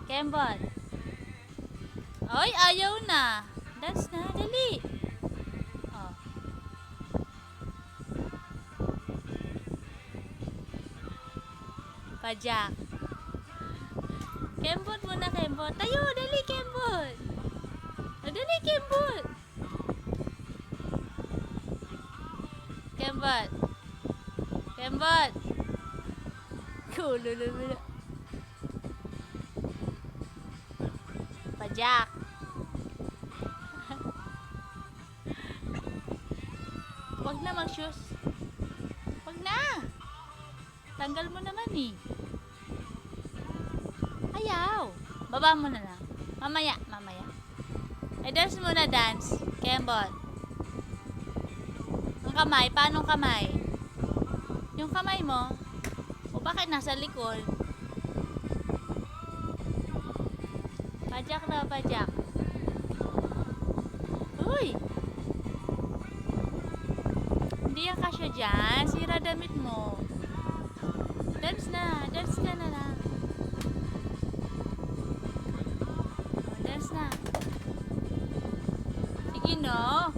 Kembot. Ay, ayaw na. Dance na, dali. Oh. Pajak. Kembot muna, Kembot. Tayo, dali, Kembot. Oh, dali, Kembot. Kembot. Kembot. Kulululul. Pajak. Wag na mag-shoes. Wag na. Tanggal mo naman eh. Ayaw. Baba mo na lang. Mamaya, mamaya. Eh, dance muna, dance. Kembot. Ang kamay, paano kamay? Yung kamay mo, o bakit nasa likod? Pajak na, pajak. Uy! Hindi yan kasya dyan. Sira damit mo. Dance ka na lang. O, dance na. Sige no.